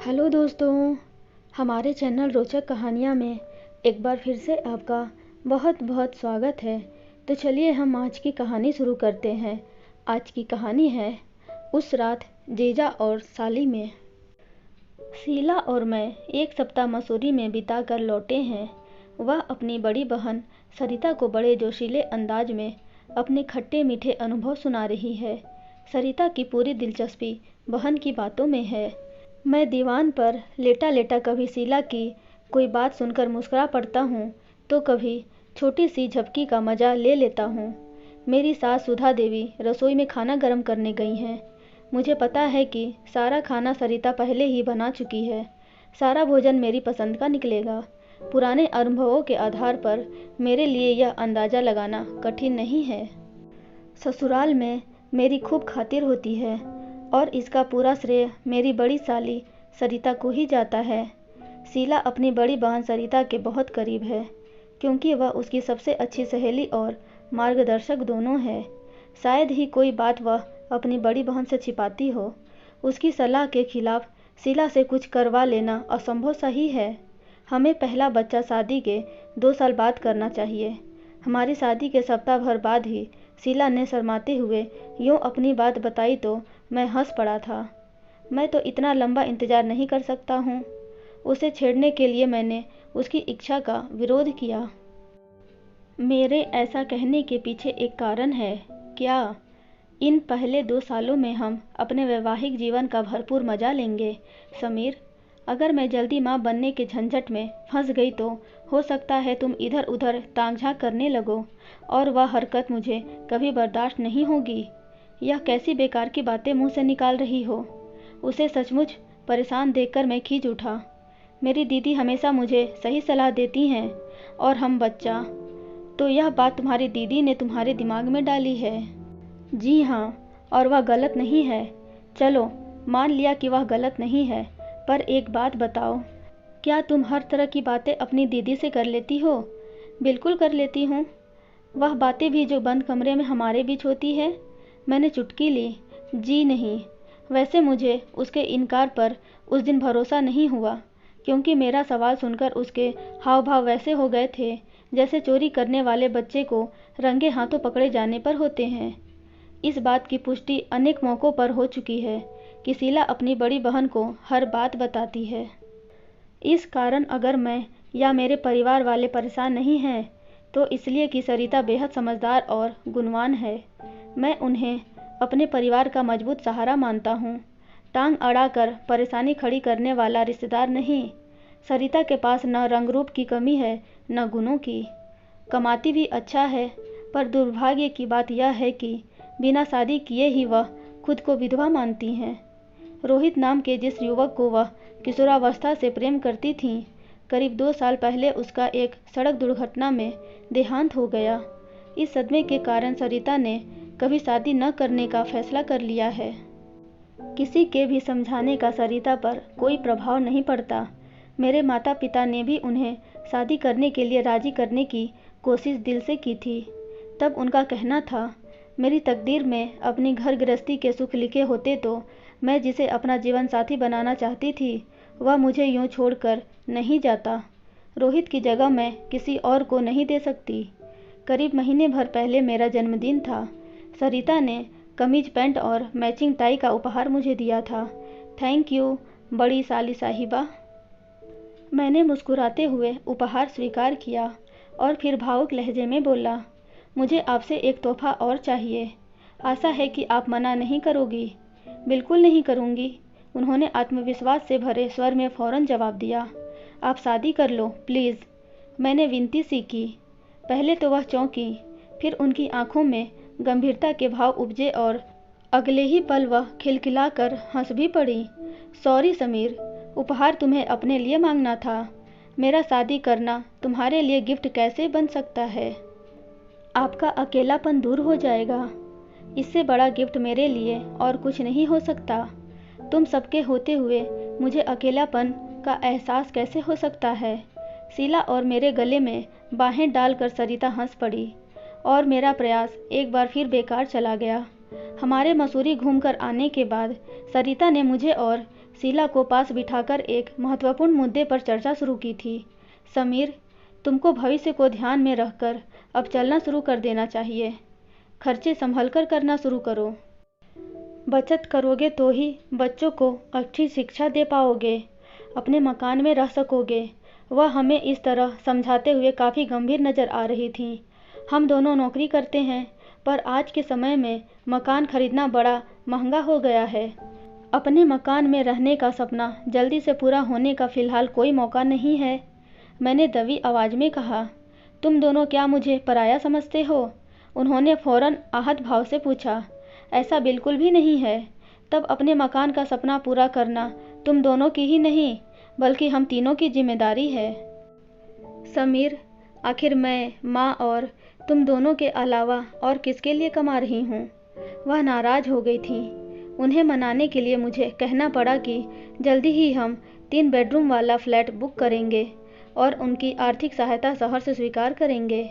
Hello दोस्तों, हमारे channel रोचक कहानियाँ में एक बार फिर से आपका बहुत बहुत स्वागत है। तो चलिए हम आज की कहानी शुरू करते हैं। आज की कहानी है उस रात जीजा और साली में। शीला और मैं एक सप्ताह मसूरी में बिता कर लौटे हैं। वह अपनी बड़ी बहन सरिता को बड़े जोशीले अंदाज में अपने खट्टे मीठे अनुभव सुना रही है। सरिता की पूरी दिलचस्पी बहन की बातों में है। मैं दीवान पर लेटा लेटा कभी शीला की कोई बात सुनकर मुस्कुरा पड़ता हूँ तो कभी छोटी सी झपकी का मज़ा ले लेता हूँ। मेरी सास सुधा देवी रसोई में खाना गर्म करने गई हैं। मुझे पता है कि सारा खाना सरिता पहले ही बना चुकी है। सारा भोजन मेरी पसंद का निकलेगा। पुराने अनुभवों के आधार पर मेरे लिए यह अंदाज़ा लगाना कठिन नहीं है। ससुराल में मेरी खूब खातिर होती है और इसका पूरा श्रेय मेरी बड़ी साली सरिता को ही जाता है। शीला अपनी बड़ी बहन सरिता के बहुत करीब है क्योंकि वह उसकी सबसे अच्छी सहेली और मार्गदर्शक दोनों है। शायद ही कोई बात वह अपनी बड़ी बहन से छिपाती हो। उसकी सलाह के खिलाफ शीला से कुछ करवा लेना असंभव सा ही है। हमें पहला बच्चा शादी के 2 साल बाद करना चाहिए। हमारी शादी के सप्ताह भर बाद ही शीला ने शर्माते हुए यूँ अपनी बात बताई तो मैं हंस पड़ा था। मैं तो इतना लंबा इंतज़ार नहीं कर सकता हूँ। उसे छेड़ने के लिए मैंने उसकी इच्छा का विरोध किया। मेरे ऐसा कहने के पीछे एक कारण है। क्या? इन पहले 2 सालों में हम अपने वैवाहिक जीवन का भरपूर मज़ा लेंगे। समीर, अगर मैं जल्दी माँ बनने के झंझट में फंस गई तो हो सकता है तुम इधर उधर ताक झाँक करने लगो और वह हरकत मुझे कभी बर्दाश्त नहीं होगी। यह कैसी बेकार की बातें मुंह से निकाल रही हो। उसे सचमुच परेशान देखकर मैं खींच उठा। मेरी दीदी हमेशा मुझे सही सलाह देती हैं और हम बच्चा। तो यह बात तुम्हारी दीदी ने तुम्हारे दिमाग में डाली है? जी हाँ, और वह गलत नहीं है। चलो मान लिया कि वह गलत नहीं है, पर एक बात बताओ, क्या तुम हर तरह की बातें अपनी दीदी से कर लेती हो? बिल्कुल कर लेती हूँ। वह बातें भी जो बंद कमरे में हमारे बीच होती है। मैंने चुटकी ली। जी नहीं। वैसे मुझे उसके इनकार पर उस दिन भरोसा नहीं हुआ क्योंकि मेरा सवाल सुनकर उसके हाव भाव वैसे हो गए थे जैसे चोरी करने वाले बच्चे को रंगे हाथों पकड़े जाने पर होते हैं। इस बात की पुष्टि अनेक मौक़ों पर हो चुकी है कि शीला अपनी बड़ी बहन को हर बात बताती है। इस कारण अगर मैं या मेरे परिवार वाले परेशान नहीं हैं तो इसलिए कि सरिता बेहद समझदार और गुणवान है। मैं उन्हें अपने परिवार का मजबूत सहारा मानता हूँ। टांग अड़ाकर परेशानी खड़ी करने वाला रिश्तेदार नहीं। सरिता के पास न रंग रूप की कमी है न गुणों की। कमाती भी अच्छा है, पर दुर्भाग्य की बात यह है कि बिना शादी किए ही वह खुद को विधवा मानती हैं। रोहित नाम के जिस युवक को वह किशोरावस्था से प्रेम करती थीं, करीब 2 साल पहले उसका एक सड़क दुर्घटना में देहांत हो गया। इस सदमे के कारण सरिता ने कभी शादी न करने का फैसला कर लिया है। किसी के भी समझाने का सरिता पर कोई प्रभाव नहीं पड़ता। मेरे माता पिता ने भी उन्हें शादी करने के लिए राजी करने की कोशिश दिल से की थी। तब उनका कहना था, मेरी तकदीर में अपनी घर गृहस्थी के सुख लिखे होते तो मैं जिसे अपना जीवन साथी बनाना चाहती थी वह मुझे यूँ छोड़कर नहीं जाता। रोहित की जगह मैं किसी और को नहीं दे सकती। करीब महीने भर पहले मेरा जन्मदिन था। सरिता ने कमीज पैंट और मैचिंग टाई का उपहार मुझे दिया था। थैंक यू बड़ी साली साहिबा। मैंने मुस्कुराते हुए उपहार स्वीकार किया और फिर भावुक लहजे में बोला, मुझे आपसे एक तोहफा और चाहिए। आशा है कि आप मना नहीं करोगी। बिल्कुल नहीं करूँगी, उन्होंने आत्मविश्वास से भरे स्वर में फ़ौरन जवाब दिया। आप शादी कर लो प्लीज़। मैंने विनती सी की। पहले तो वह चौंकी, फिर उनकी आंखों में गंभीरता के भाव उपजे और अगले ही पल वह खिलखिलाकर हंस भी पड़ी। सॉरी समीर, उपहार तुम्हें अपने लिए मांगना था। मेरा शादी करना तुम्हारे लिए गिफ्ट कैसे बन सकता है? आपका अकेलापन दूर हो जाएगा। इससे बड़ा गिफ्ट मेरे लिए और कुछ नहीं हो सकता। तुम सबके होते हुए मुझे अकेलापन का एहसास कैसे हो सकता है? शीला और मेरे गले में बाहें डालकर सरिता हंस पड़ी और मेरा प्रयास एक बार फिर बेकार चला गया। हमारे मसूरी घूमकर आने के बाद सरिता ने मुझे और शीला को पास बिठाकर एक महत्वपूर्ण मुद्दे पर चर्चा शुरू की थी। समीर, तुमको भविष्य को ध्यान में रखकर अब चलना शुरू कर देना चाहिए। खर्चे संभलकर करना शुरू करो। बचत करोगे तो ही बच्चों को अच्छी शिक्षा दे पाओगे, अपने मकान में रह सकोगे। वह हमें इस तरह समझाते हुए काफ़ी गंभीर नज़र आ रही थीं। हम दोनों नौकरी करते हैं, पर आज के समय में मकान खरीदना बड़ा महंगा हो गया है। अपने मकान में रहने का सपना जल्दी से पूरा होने का फ़िलहाल कोई मौका नहीं है। मैंने दबी आवाज़ में कहा। तुम दोनों क्या मुझे पराया समझते हो? उन्होंने फ़ौरन आहत भाव से पूछा। ऐसा बिल्कुल भी नहीं है। तब अपने मकान का सपना पूरा करना तुम दोनों की ही नहीं, बल्कि हम तीनों की जिम्मेदारी है। समीर, आखिर मैं, माँ और तुम दोनों के अलावा और किसके लिए कमा रही हूँ? वह नाराज़ हो गई थी। उन्हें मनाने के लिए मुझे कहना पड़ा कि जल्दी ही हम 3 बेडरूम वाला फ्लैट बुक करेंगे और उनकी आर्थिक सहायता शहर से स्वीकार करेंगे।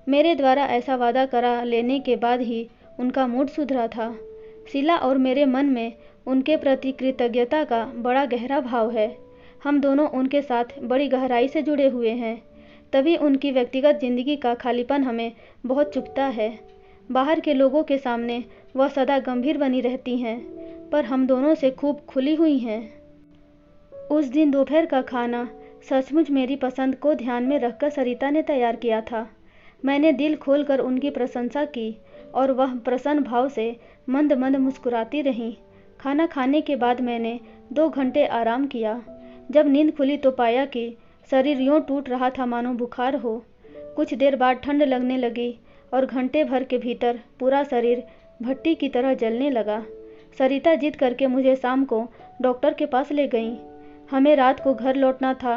मेरे द्वारा ऐसा वादा करा लेने के बाद ही उनका मूड सुधरा था। शीला और मेरे मन में उनके प्रति कृतज्ञता का बड़ा गहरा भाव है। हम दोनों उनके साथ बड़ी गहराई से जुड़े हुए हैं। तभी उनकी व्यक्तिगत ज़िंदगी का खालीपन हमें बहुत चुभता है। बाहर के लोगों के सामने वह सदा गंभीर बनी रहती हैं, पर हम दोनों से खूब खुली हुई हैं। उस दिन दोपहर का खाना सचमुच मेरी पसंद को ध्यान में रखकर सरिता ने तैयार किया था। मैंने दिल खोलकर उनकी प्रशंसा की और वह प्रसन्न भाव से मंद मंद मुस्कुराती रहीं। खाना खाने के बाद मैंने 2 घंटे आराम किया। जब नींद खुली तो पाया कि शरीर यूँ टूट रहा था मानो बुखार हो। कुछ देर बाद ठंड लगने लगी और घंटे भर के भीतर पूरा शरीर भट्टी की तरह जलने लगा। सरिता जिद करके मुझे शाम को डॉक्टर के पास ले गईं। हमें रात को घर लौटना था,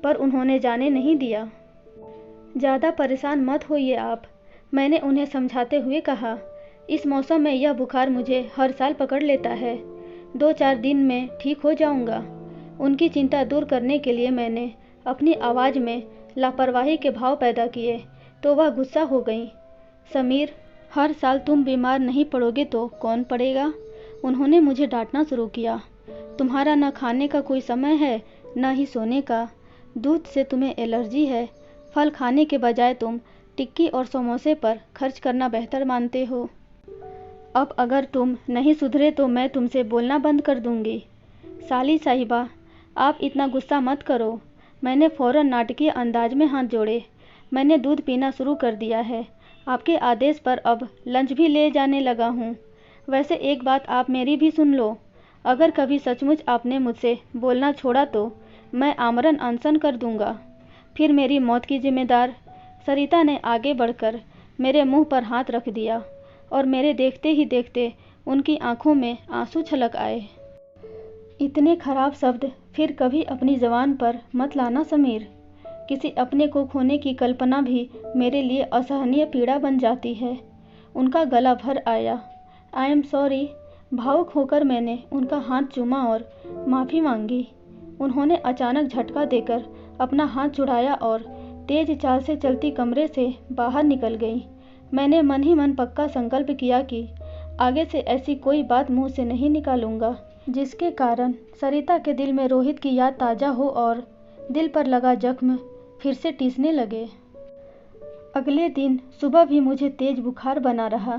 पर उन्होंने जाने नहीं दिया। ज़्यादा परेशान मत होइए आप, मैंने उन्हें समझाते हुए कहा। इस मौसम में यह बुखार मुझे हर साल पकड़ लेता है। 2-4 दिन में ठीक हो जाऊंगा। उनकी चिंता दूर करने के लिए मैंने अपनी आवाज़ में लापरवाही के भाव पैदा किए तो वह गुस्सा हो गईं। समीर, हर साल तुम बीमार नहीं पड़ोगे तो कौन पड़ेगा? उन्होंने मुझे डांटना शुरू किया। तुम्हारा न खाने का कोई समय है, न ही सोने का। दूध से तुम्हें एलर्जी है। फल खाने के बजाय तुम टिक्की और समोसे पर खर्च करना बेहतर मानते हो। अब अगर तुम नहीं सुधरे तो मैं तुमसे बोलना बंद कर दूंगी। साली साहिबा, आप इतना गुस्सा मत करो। मैंने फ़ौरन नाटकीय अंदाज में हाथ जोड़े। मैंने दूध पीना शुरू कर दिया है। आपके आदेश पर अब लंच भी ले जाने लगा हूँ। वैसे एक बात आप मेरी भी सुन लो। अगर कभी सचमुच आपने मुझसे बोलना छोड़ा तो मैं आमरण अनशन कर दूंगा। फिर मेरी मौत की जिम्मेदार। सरिता ने आगे बढ़कर मेरे मुंह पर हाथ रख दिया और मेरे देखते ही देखते उनकी आंखों में आंसू छलक आए। इतने खराब शब्द फिर कभी अपनी ज़बान पर मत लाना समीर। किसी अपने को खोने की कल्पना भी मेरे लिए असहनीय पीड़ा बन जाती है। उनका गला भर आया। I am sorry. भावुक होकर मैंने उनका हाथ चूमा और माफ़ी मांगी। उन्होंने अचानक झटका देकर अपना हाथ छुड़ाया और तेज चाल से चलती कमरे से बाहर निकल गई। मैंने मन ही मन पक्का संकल्प किया कि आगे से ऐसी कोई बात मुंह से नहीं निकालूंगा जिसके कारण सरिता के दिल में रोहित की याद ताज़ा हो और दिल पर लगा जख्म फिर से टीसने लगे। अगले दिन सुबह भी मुझे तेज बुखार बना रहा।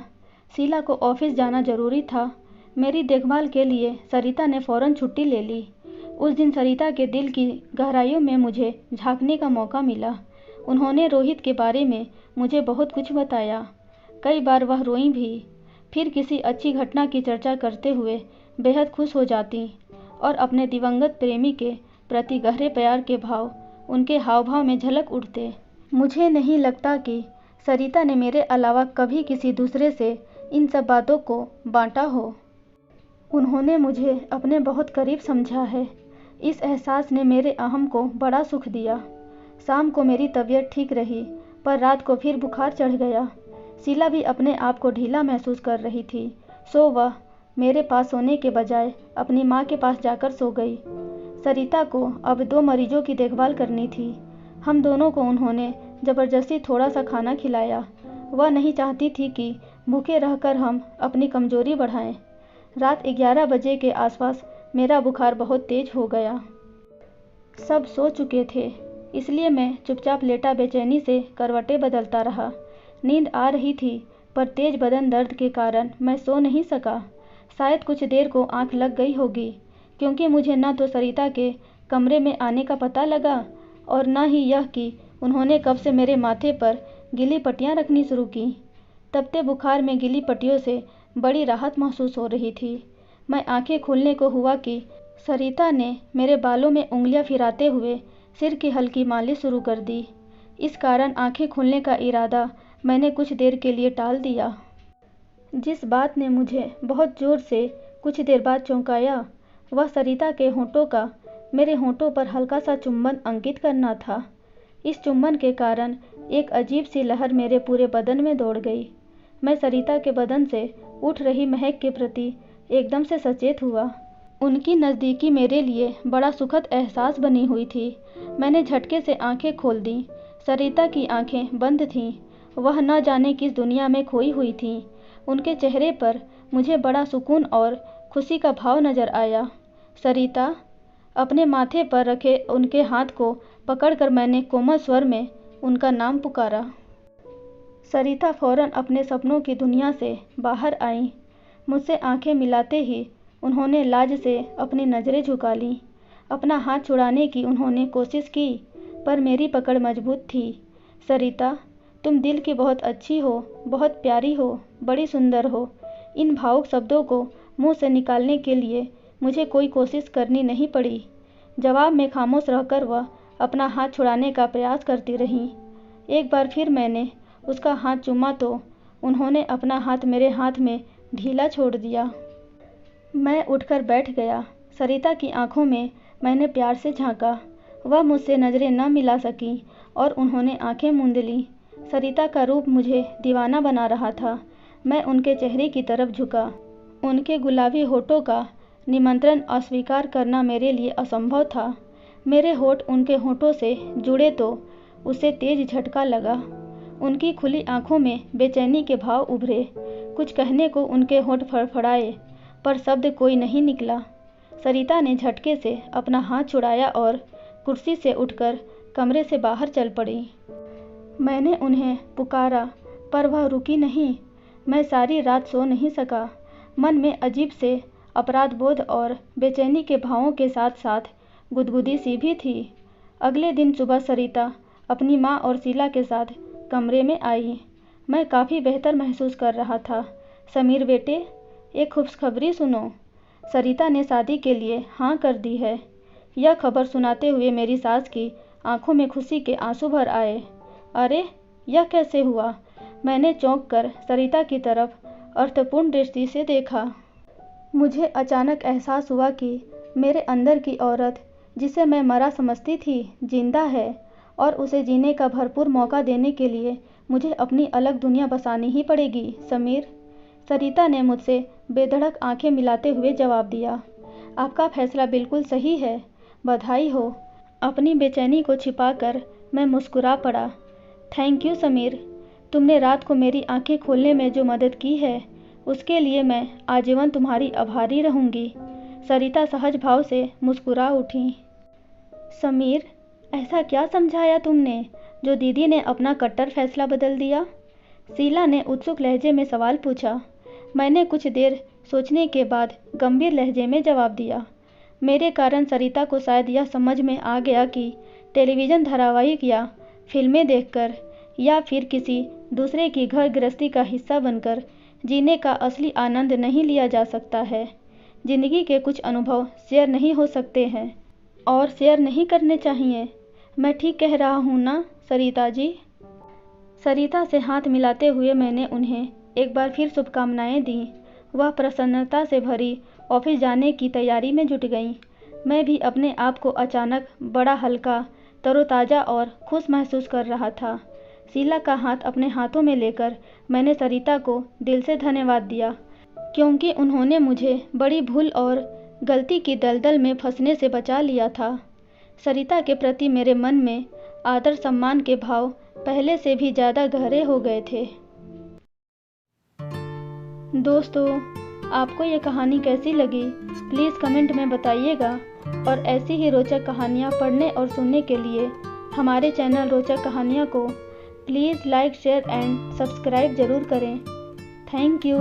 शीला को ऑफिस जाना जरूरी था। मेरी देखभाल के लिए सरिता ने फ़ौरन छुट्टी ले ली। उस दिन सरिता के दिल की गहराइयों में मुझे झांकने का मौका मिला। उन्होंने रोहित के बारे में मुझे बहुत कुछ बताया। कई बार वह रोईं भी। फिर किसी अच्छी घटना की चर्चा करते हुए बेहद खुश हो जाती और अपने दिवंगत प्रेमी के प्रति गहरे प्यार के भाव उनके हाव भाव में झलक उठते। मुझे नहीं लगता कि सरिता ने मेरे अलावा कभी किसी दूसरे से इन सब बातों को बांटा हो। उन्होंने मुझे अपने बहुत करीब समझा है। इस एहसास ने मेरे अहम को बड़ा सुख दिया। शाम को मेरी तबीयत ठीक रही, पर रात को फिर बुखार चढ़ गया। शीला भी अपने आप को ढीला महसूस कर रही थी, सो वह मेरे पास सोने के बजाय अपनी माँ के पास जाकर सो गई। सरिता को अब 2 मरीजों की देखभाल करनी थी। हम दोनों को उन्होंने ज़बरदस्ती थोड़ा सा खाना खिलाया। वह नहीं चाहती थी कि भूखे रहकर हम अपनी कमजोरी बढ़ाएं। रात 11 बजे के आसपास मेरा बुखार बहुत तेज हो गया। सब सो चुके थे, इसलिए मैं चुपचाप लेटा बेचैनी से करवटें बदलता रहा। नींद आ रही थी, पर तेज बदन दर्द के कारण मैं सो नहीं सका। शायद कुछ देर को आंख लग गई होगी, क्योंकि मुझे न तो सरिता के कमरे में आने का पता लगा और न ही यह कि उन्होंने कब से मेरे माथे पर गीली पट्टियाँ रखनी शुरू की। तपते बुखार में गीली पट्टियों से बड़ी राहत महसूस हो रही थी। मैं आंखें खोलने को हुआ कि सरिता ने मेरे बालों में उंगलियां फिराते हुए सिर की हल्की मालिश शुरू कर दी। इस कारण आंखें खोलने का इरादा मैंने कुछ देर के लिए टाल दिया। जिस बात ने मुझे बहुत जोर से कुछ देर बाद चौंकाया, वह सरिता के होठों का मेरे होठों पर हल्का सा चुंबन अंकित करना था। इस चुंबन के कारण एक अजीब सी लहर मेरे पूरे बदन में दौड़ गई। मैं सरिता के बदन से उठ रही महक के प्रति एकदम से सचेत हुआ। उनकी नज़दीकी मेरे लिए बड़ा सुखद एहसास बनी हुई थी। मैंने झटके से आंखें खोल दी। सरिता की आंखें बंद थीं। वह न जाने किस दुनिया में खोई हुई थीं। उनके चेहरे पर मुझे बड़ा सुकून और खुशी का भाव नजर आया। सरिता, अपने माथे पर रखे उनके हाथ को पकड़कर मैंने कोमल स्वर में उनका नाम पुकारा। सरिता फौरन अपने सपनों की दुनिया से बाहर आई। मुझसे आंखें मिलाते ही उन्होंने लाज से अपनी नज़रें झुका लीं। अपना हाथ छुड़ाने की उन्होंने कोशिश की, पर मेरी पकड़ मजबूत थी। सरिता, तुम दिल की बहुत अच्छी हो, बहुत प्यारी हो, बड़ी सुंदर हो। इन भावुक शब्दों को मुंह से निकालने के लिए मुझे कोई कोशिश करनी नहीं पड़ी। जवाब में खामोश रहकर वह अपना हाथ छुड़ाने का प्रयास करती रहीं। एक बार फिर मैंने उसका हाथ चूमा तो उन्होंने अपना हाथ मेरे हाथ में ढीला छोड़ दिया। मैं उठकर बैठ गया। सरिता की आंखों में मैंने प्यार से झांका। वह मुझसे नज़रें न मिला सकीं और उन्होंने आंखें मूंद लीं। सरिता का रूप मुझे दीवाना बना रहा था। मैं उनके चेहरे की तरफ झुका। उनके गुलाबी होठों का निमंत्रण अस्वीकार करना मेरे लिए असंभव था। मेरे होठ उनके होठों से जुड़े तो उसे तेज झटका लगा। उनकी खुली आंखों में बेचैनी के भाव उभरे। कुछ कहने को उनके होठ फड़फड़ाए, पर शब्द कोई नहीं निकला। सरिता ने झटके से अपना हाथ छुड़ाया और कुर्सी से उठकर कमरे से बाहर चल पड़ी। मैंने उन्हें पुकारा, पर वह रुकी नहीं। मैं सारी रात सो नहीं सका। मन में अजीब से अपराध बोध और बेचैनी के भावों के साथ साथ गुदगुदी सी भी थी। अगले दिन सुबह सरिता अपनी माँ और शीला के साथ कमरे में आई। मैं काफ़ी बेहतर महसूस कर रहा था। समीर बेटे, एक खुशखबरी सुनो। सरिता ने शादी के लिए हाँ कर दी है। यह खबर सुनाते हुए मेरी सास की आंखों में खुशी के आंसू भर आए। अरे, यह कैसे हुआ? मैंने चौंक कर सरिता की तरफ अर्थपूर्ण दृष्टि से देखा। मुझे अचानक एहसास हुआ कि मेरे अंदर की औरत, जिसे मैं मरा समझती थी, जिंदा है और उसे जीने का भरपूर मौका देने के लिए मुझे अपनी अलग दुनिया बसानी ही पड़ेगी। समीर, सरिता ने मुझसे बेधड़क आंखें मिलाते हुए जवाब दिया। आपका फैसला बिल्कुल सही है। बधाई हो। अपनी बेचैनी को छिपाकर मैं मुस्कुरा पड़ा। Thank you Sameer. तुमने रात को मेरी आंखें खोलने में जो मदद की है, उसके लिए मैं आजीवन तुम्हारी आभारी रहूंगी। सरिता सहज भाव से मुस्कुरा उठी। समीर, ऐसा क्या समझाया तुमने जो दीदी ने अपना कट्टर फैसला बदल दिया? शीला ने उत्सुक लहजे में सवाल पूछा। मैंने कुछ देर सोचने के बाद गंभीर लहजे में जवाब दिया। मेरे कारण सरिता को शायद यह समझ में आ गया कि टेलीविज़न धारावाहिक या फिल्में देखकर या फिर किसी दूसरे की घर गृहस्थी का हिस्सा बनकर जीने का असली आनंद नहीं लिया जा सकता है। जिंदगी के कुछ अनुभव शेयर नहीं हो सकते हैं और शेयर नहीं करने चाहिए। मैं ठीक कह रहा हूँ ना सरिता जी? सरिता से हाथ मिलाते हुए मैंने उन्हें एक बार फिर शुभकामनाएं दी। वह प्रसन्नता से भरी ऑफिस जाने की तैयारी में जुट गईं। मैं भी अपने आप को अचानक बड़ा हल्का, तरोताज़ा और खुश महसूस कर रहा था। शीला का हाथ अपने हाथों में लेकर मैंने सरिता को दिल से धन्यवाद दिया, क्योंकि उन्होंने मुझे बड़ी भूल और गलती की दलदल में फंसने से बचा लिया था। सरिता के प्रति मेरे मन में आदर सम्मान के भाव पहले से भी ज़्यादा गहरे हो गए थे। दोस्तों, आपको ये कहानी कैसी लगी प्लीज़ कमेंट में बताइएगा। और ऐसी ही रोचक कहानियाँ पढ़ने और सुनने के लिए हमारे चैनल रोचक कहानियाँ को please like share and subscribe ज़रूर करें। Thank you.